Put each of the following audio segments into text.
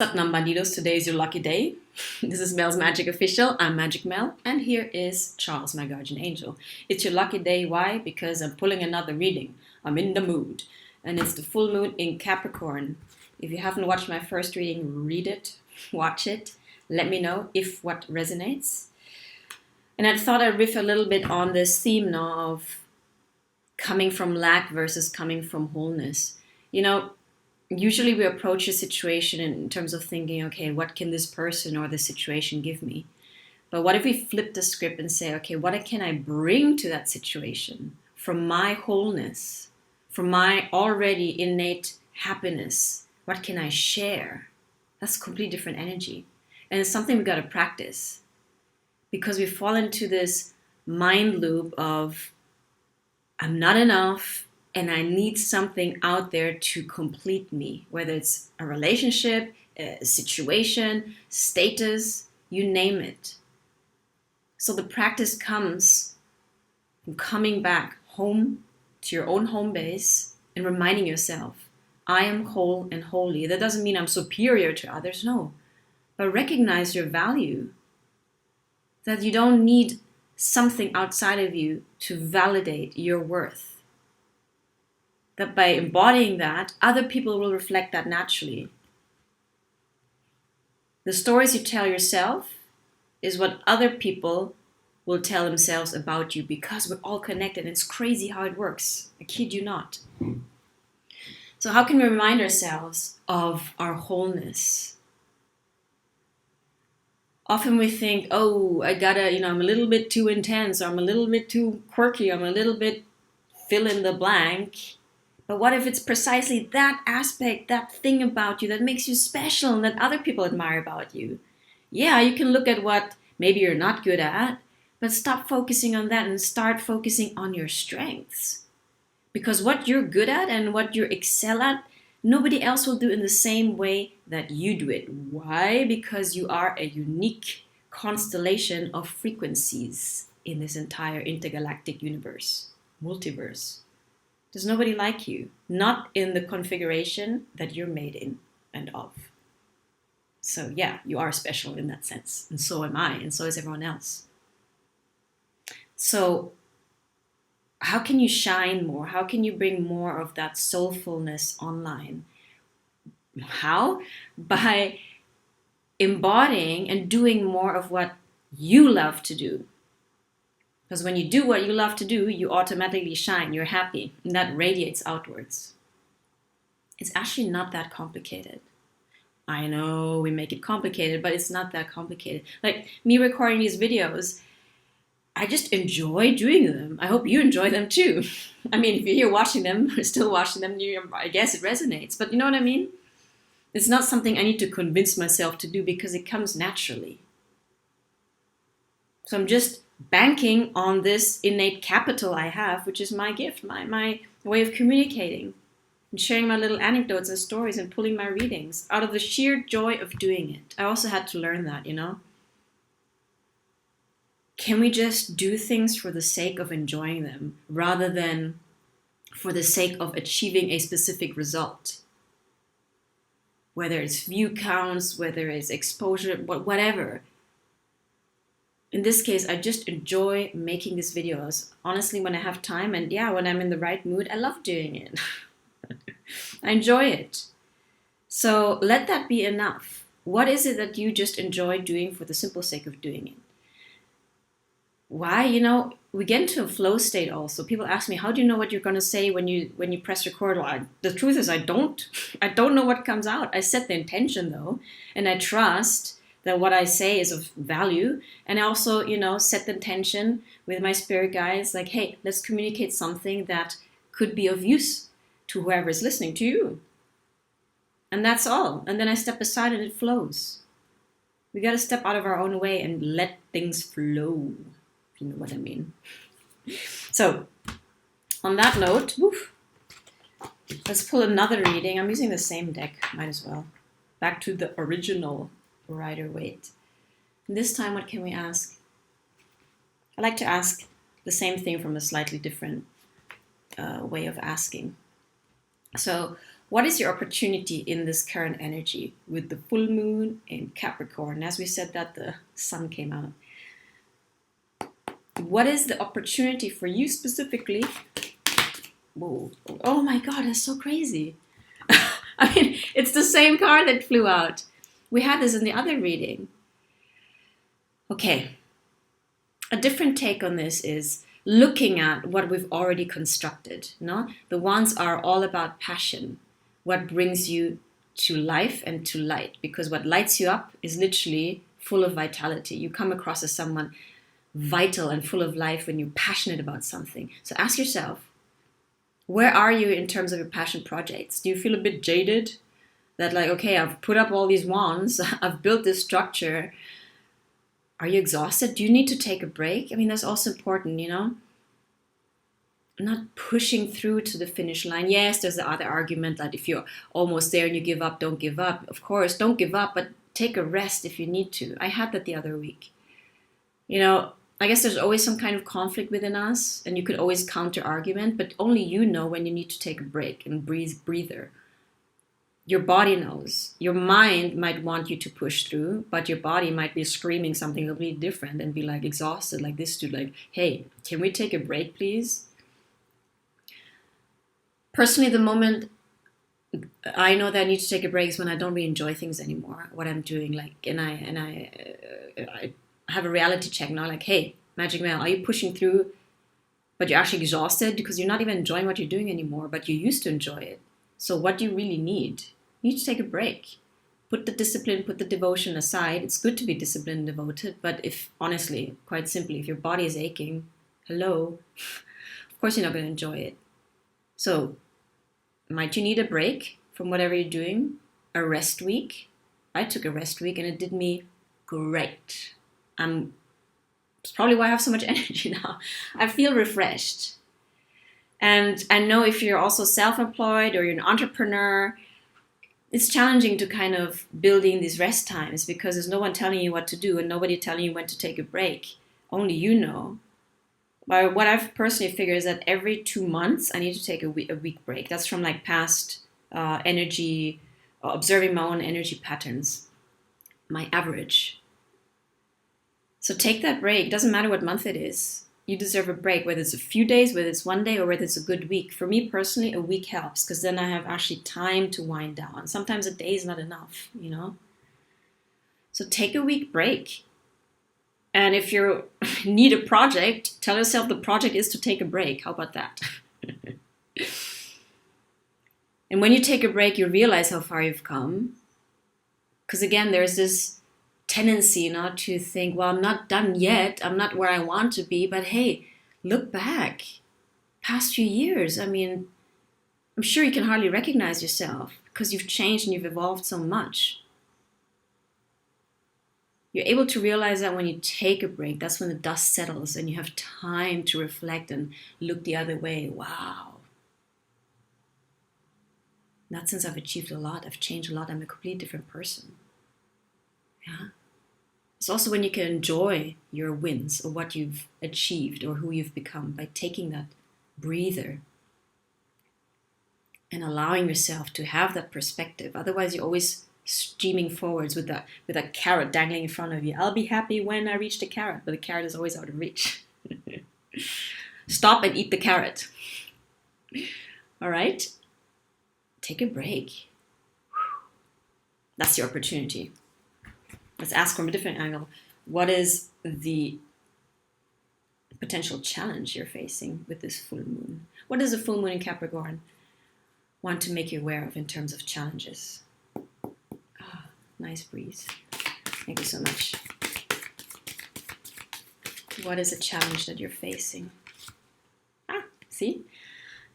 What's up, Nambanditos? Today is your lucky day. This is Mel's Magic Official. I'm Magic Mel, and here is Charles, my guardian angel. It's your lucky day. Why? Because I'm pulling another reading. I'm in the mood. And it's the full moon in Capricorn. If you haven't watched my first reading, read it, watch it. Let me know if what resonates. And I thought I'd riff a little bit on this theme now of coming from lack versus coming from wholeness. Usually we approach a situation in terms of thinking, okay, what can this person or the situation give me? But what if we flip the script and say, okay, what can I bring to that situation from my wholeness, from my already innate happiness? What can I share? That's completely different energy. And it's something we got to practice because we fall into this mind loop of, I'm not enough, and I need something out there to complete me, whether it's a relationship, a situation, status, you name it. So the practice comes from coming back home to your own home base and reminding yourself, I am whole and holy. That doesn't mean I'm superior to others, no. But recognize your value. That you don't need something outside of you to validate your worth. That by embodying that, other people will reflect that naturally. The stories you tell yourself is what other people will tell themselves about you because we're all connected. It's crazy how it works. I kid you not. So how can we remind ourselves of our wholeness? Often we think, oh, I'm a little bit too intense, or I'm a little bit too quirky, I'm a little bit fill in the blank. But what if it's precisely that aspect, that thing about you that makes you special and that other people admire about you? Yeah, you can look at what maybe you're not good at, but stop focusing on that and start focusing on your strengths. Because what you're good at and what you excel at, nobody else will do in the same way that you do it. Why? Because you are a unique constellation of frequencies in this entire intergalactic universe, multiverse. There's nobody like you, not in the configuration that you're made in and of. So yeah, you are special in that sense. And so am I, and so is everyone else. So how can you shine more? How can you bring more of that soulfulness online? How? By embodying and doing more of what you love to do. Because when you do what you love to do, you automatically shine, you're happy, and that radiates outwards. It's actually not that complicated. I know we make it complicated, but it's not that complicated. Like me recording these videos, I just enjoy doing them. I hope you enjoy them too. I mean, if you're here watching them, or still watching them, I guess it resonates. But you know what I mean? It's not something I need to convince myself to do because it comes naturally. So I'm just banking on this innate capital I have, which is my gift, my way of communicating and sharing my little anecdotes and stories and pulling my readings out of the sheer joy of doing it. I also had to learn that, Can we just do things for the sake of enjoying them rather than for the sake of achieving a specific result? Whether it's view counts, whether it's exposure, whatever. In this case, I just enjoy making these videos. Honestly, when I have time and when I'm in the right mood, I love doing it. I enjoy it. So let that be enough. What is it that you just enjoy doing for the simple sake of doing it? Why? We get into a flow state also. People ask me, how do you know what you're going to say when you press record? Well, the truth is I don't know what comes out. I set the intention though, and I trust that what I say is of value. And I also, set the intention with my spirit guides, like, hey, let's communicate something that could be of use to whoever is listening to you. And that's all. And then I step aside and it flows. We got to step out of our own way and let things flow, if you know what I mean. So, on that note, let's pull another reading. I'm using the same deck, might as well. Back to the original Rider-Waite. This time, what can we ask? I like to ask the same thing from a slightly different way of asking. So, What is your opportunity in this current energy with the full moon in Capricorn? As we said that the sun came out. What is the opportunity for you specifically? Whoa. Oh my God, that's so crazy. I mean, it's the same card that flew out. We had this in the other reading. Okay. A different take on this is looking at what we've already constructed. No? The ones are all about passion, what brings you to life and to light. Because what lights you up is literally full of vitality. You come across as someone vital and full of life when you're passionate about something. So ask yourself, where are you in terms of your passion projects? Do you feel a bit jaded? That like, okay, I've put up all these wands, I've built this structure. Are you exhausted? Do you need to take a break? I mean, that's also important, you know? Not pushing through to the finish line. Yes, there's the other argument that if you're almost there and you give up, don't give up. Of course, don't give up, but take a rest if you need to. I had that the other week. You know, I guess there's always some kind of conflict within us, and you could always counter argument, but only you know when you need to take a break and breather. Your body knows. Your mind might want you to push through, but your body might be screaming something completely different and be like exhausted like this dude, like, hey, can we take a break, please? Personally, the moment I know that I need to take a break is when I don't really enjoy things anymore, what I'm doing, like, and I have a reality check now, like, hey, Magic Mel, are you pushing through, but you're actually exhausted because you're not even enjoying what you're doing anymore, but you used to enjoy it. So what do you really need? You need to take a break. Put the discipline, put the devotion aside. It's good to be disciplined and devoted, but if, honestly, quite simply, if your body is aching, hello, of course you're not going to enjoy it. So, might you need a break from whatever you're doing? A rest week? I took a rest week and it did me great. It's probably why I have so much energy now. I feel refreshed. And I know if you're also self-employed or you're an entrepreneur, it's challenging to kind of build in these rest times because there's no one telling you what to do and nobody telling you when to take a break. Only you know. But what I've personally figured is that every 2 months, I need to take a week break. That's from like past energy, observing my own energy patterns, my average. So take that break. It doesn't matter what month it is. You deserve a break, whether it's a few days, whether it's one day, or whether it's a good week. For me personally, a week helps because then I have actually time to wind down. Sometimes a day is not enough, you know? So take a week break. And if you need a project, tell yourself the project is to take a break. How about that? And when you take a break, you realize how far you've come. Because again, there's this tendency, you know, to think, well, I'm not done yet. I'm not where I want to be. But hey, look back. Past few years, I mean, I'm sure you can hardly recognize yourself because you've changed and you've evolved so much. You're able to realize that when you take a break, that's when the dust settles and you have time to reflect and look the other way. Wow. Not since I've achieved a lot. I've changed a lot. I'm a completely different person. Yeah. It's also when you can enjoy your wins or what you've achieved or who you've become by taking that breather and allowing yourself to have that perspective. Otherwise, you're always streaming forwards with that carrot dangling in front of you. I'll be happy when I reach the carrot, but the carrot is always out of reach. Stop and eat the carrot. All right? Take a break. That's your opportunity. Let's ask from a different angle. What is the potential challenge you're facing with this full moon? What does the full moon in Capricorn want to make you aware of in terms of challenges? Oh, nice breeze. Thank you so much. What is a challenge that you're facing? See?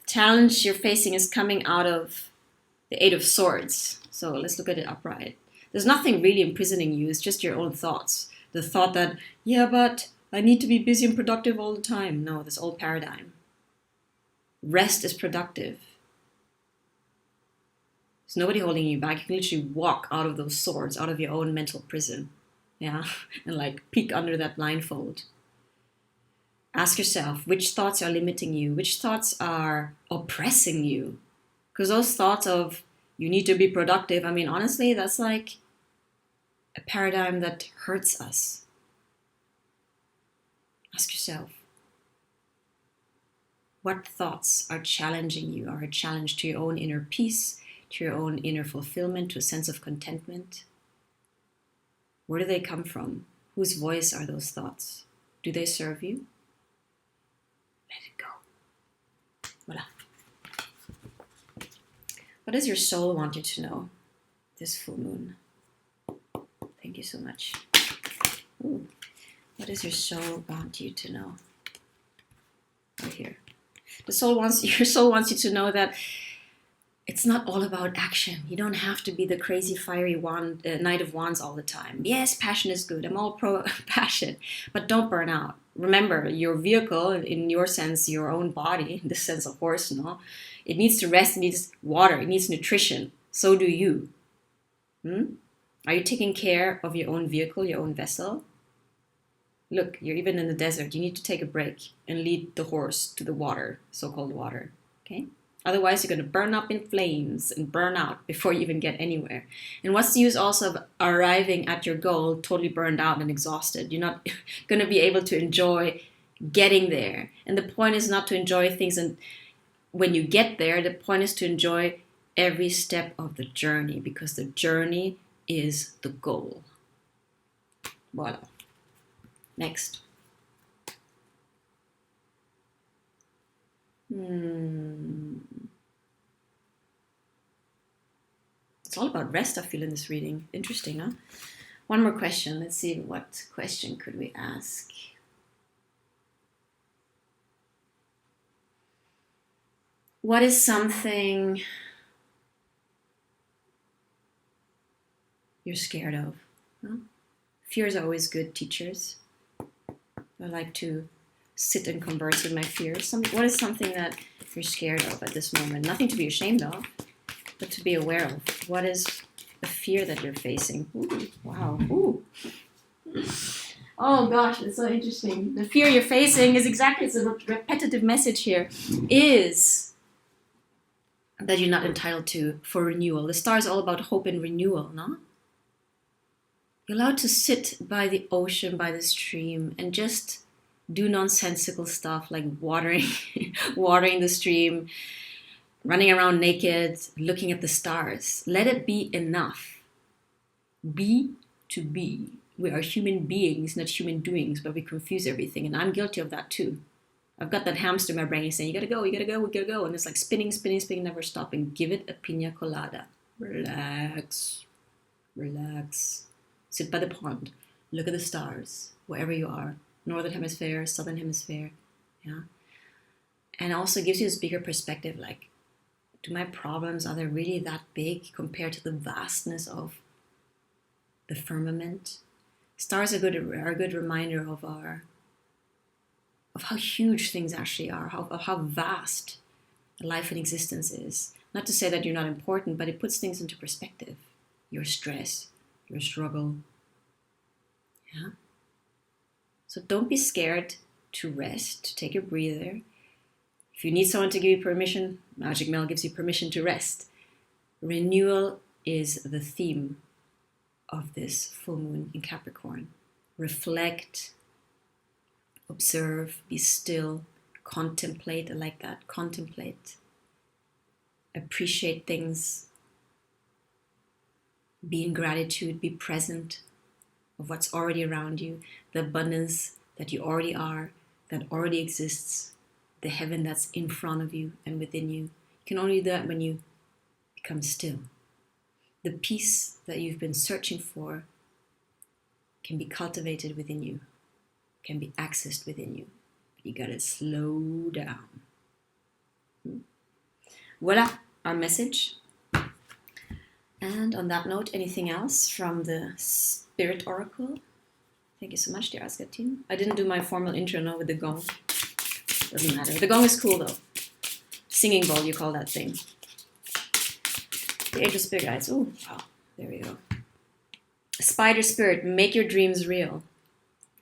The challenge you're facing is coming out of the Eight of Swords. So let's look at it upright. There's nothing really imprisoning you. It's just your own thoughts. The thought that, yeah, but I need to be busy and productive all the time. No, this old paradigm. Rest is productive. There's nobody holding you back. You can literally walk out of those swords, out of your own mental prison. Yeah, and like peek under that blindfold. Ask yourself, which thoughts are limiting you? Which thoughts are oppressing you? Because those thoughts of you need to be productive, I mean, honestly, that's like a paradigm that hurts us. Ask yourself, what thoughts are challenging you, are a challenge to your own inner peace, to your own inner fulfillment, to a sense of contentment? Where do they come from? Whose voice are those thoughts? Do they serve you? Let it go. Voila. What does your soul want you to know this full moon? Thank you so much. Ooh. What does your soul want you to know? Right here. Your soul wants you to know that it's not all about action. You don't have to be the crazy, fiery Knight of Wands all the time. Yes, passion is good. I'm all pro passion, but don't burn out. Remember, your vehicle, in your sense, your own body, in the sense of horse, no, it needs to rest. It needs water. It needs nutrition. So do you. Are you taking care of your own vehicle, your own vessel? Look, you're even in the desert. You need to take a break and lead the horse to the water, so-called water. Okay. Otherwise, you're going to burn up in flames and burn out before you even get anywhere. And what's the use also of arriving at your goal totally burned out and exhausted? You're not going to be able to enjoy getting there. And the point is not to enjoy things and when you get there. The point is to enjoy every step of the journey, because the journey is the goal. Voila. Next. It's all about rest, I feel, in this reading. Interesting, huh? One more question. Let's see, what question could we ask? What is something you're scared of? Huh? Fears are always good teachers. I like to sit and converse with my fears. What is something that you're scared of at this moment? Nothing to be ashamed of, but to be aware of. What is a fear that you're facing? Ooh, wow. Ooh. Oh gosh, it's so interesting. The fear you're facing is exactly, it's a repetitive message here, is that you're not entitled to for renewal. The star is all about hope and renewal, no? You're allowed to sit by the ocean, by the stream, and just do nonsensical stuff like watering the stream, running around naked, looking at the stars. Let it be enough. Be to be. We are human beings, not human doings, but we confuse everything. And I'm guilty of that too. I've got that hamster in my brain saying, you gotta go, we gotta go. And it's like spinning, never stopping. Give it a pina colada. Relax. Sit by the pond. Look at the stars, wherever you are. Northern hemisphere, southern hemisphere. Yeah. And also gives you this bigger perspective, like, do my problems, are they really that big compared to the vastness of the firmament? Stars are a good reminder of how huge things actually are, of how vast life and existence is. Not to say that you're not important, but it puts things into perspective. Your stress, your struggle. Yeah. So don't be scared to rest, to take a breather. If you need someone to give you permission, Magic Mel gives you permission to rest. Renewal is the theme of this full moon in Capricorn. Reflect, observe, be still, contemplate. I like that. Contemplate. Appreciate things. Be in gratitude. Be present of what's already around you. The abundance that you already are, that already exists. The heaven that's in front of you and within you. You can only do that when you become still. The peace that you've been searching for can be cultivated within you, can be accessed within you. But you gotta slow down. Voila, our message. And on that note, anything else from the Spirit Oracle? Thank you so much, dear Asgatin. I didn't do my formal intro now with the gong. Doesn't matter. The gong is cool though. Singing bowl, you call that thing. The Angel Spirit Guides. Oh, wow. There we go. Spider Spirit, make your dreams real.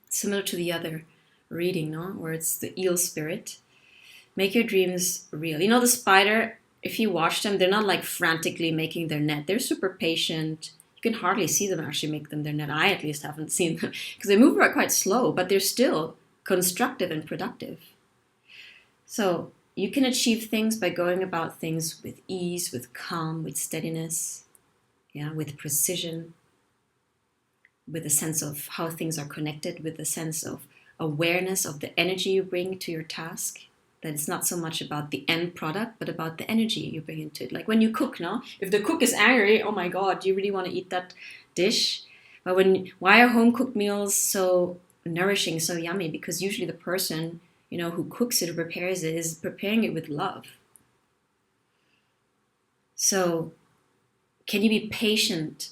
Similar to the other reading, no? Where it's the eel spirit. Make your dreams real. You know, the spider if you watch them, they're not like frantically making their net. They're super patient. You can hardly see them actually make them their net. I at least haven't seen them because they move quite slow, but they're still constructive and productive. So you can achieve things by going about things with ease, with calm, with steadiness, with precision, with a sense of how things are connected, with a sense of awareness of the energy you bring to your task. That it's not so much about the end product, but about the energy you bring into it. Like when you cook, no? If the cook is angry, oh my God, do you really want to eat that dish? But why are home cooked meals so nourishing, so yummy? Because usually the person, who cooks it or prepares it is preparing it with love. So can you be patient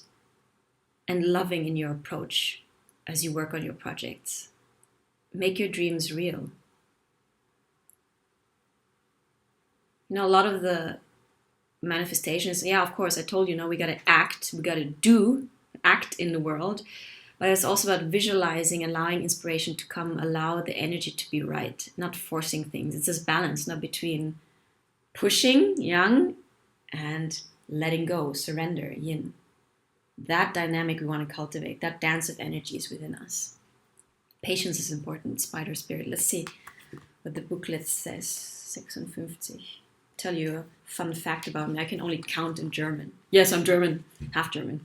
and loving in your approach as you work on your projects? Make your dreams real. A lot of the manifestations, of course, I told you, we got to act, we got to act in the world, but it's also about visualizing, allowing inspiration to come, allow the energy to be right, not forcing things. It's this balance, not between pushing, yang, and letting go, surrender, yin. That dynamic we want to cultivate, that dance of energies within us. Patience is important, spider spirit. Let's see what the booklet says, 56. Tell you a fun fact about me. I can only count in German. Yes, I'm German, half German.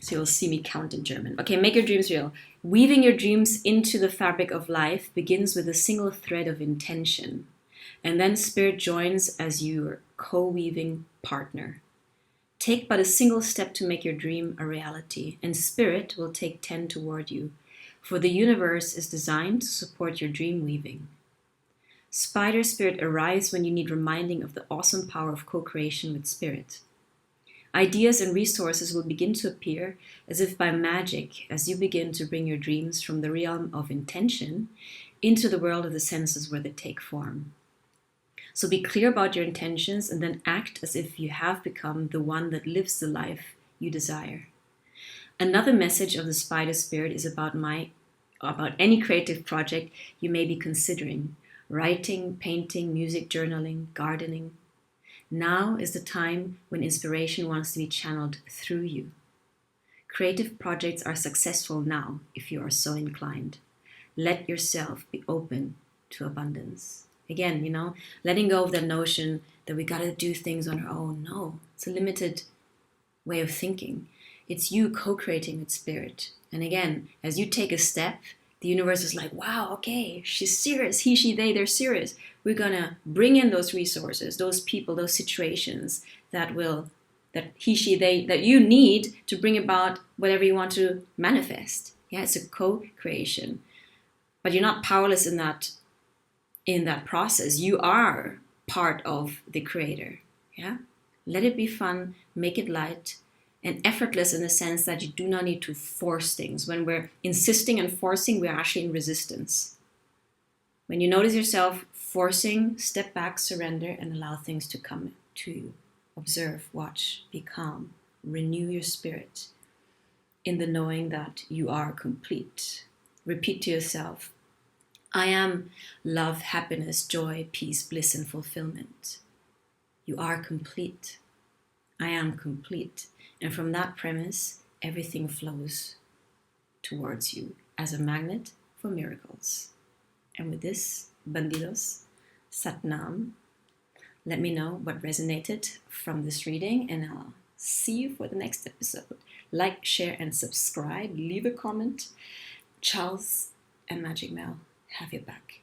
So you'll see me count in German. Okay, make your dreams real. Weaving your dreams into the fabric of life begins with a single thread of intention. And then spirit joins as your co-weaving partner. Take but a single step to make your dream a reality, and spirit will take 10 toward you. For the universe is designed to support your dream weaving. Spider spirit arrives when you need reminding of the awesome power of co-creation with spirit. Ideas and resources will begin to appear as if by magic as you begin to bring your dreams from the realm of intention into the world of the senses where they take form. So be clear about your intentions and then act as if you have become the one that lives the life you desire. Another message of the spider spirit is about any creative project you may be considering. Writing, painting, music, journaling, gardening. Now is the time when inspiration wants to be channeled through you. Creative projects are successful now if you are so inclined. Let yourself be open to abundance. Again, letting go of that notion that we got to do things on our own. No, it's a limited way of thinking. It's you co-creating with spirit. And again, as you take a step, the universe is like, wow, okay, she's serious. He, she, they, they're serious. We're going to bring in those resources, those people, those situations that he, she, they, that you need to bring about whatever you want to manifest. Yeah, it's a co-creation. But you're not powerless in that process. You are part of the creator. Yeah? Let it be fun, make it light, and effortless in the sense that you do not need to force things. When we're insisting and forcing, we're actually in resistance. When you notice yourself forcing, step back, surrender, and allow things to come to you. Observe, watch, be calm, renew your spirit in the knowing that you are complete. Repeat to yourself, I am love, happiness, joy, peace, bliss, and fulfillment. You are complete. I am complete. And from that premise, everything flows towards you as a magnet for miracles. And with this, Bandidos, Satnam, let me know what resonated from this reading, and I'll see you for the next episode. Like, share, and subscribe. Leave a comment. Charles and Magic Mel have your back.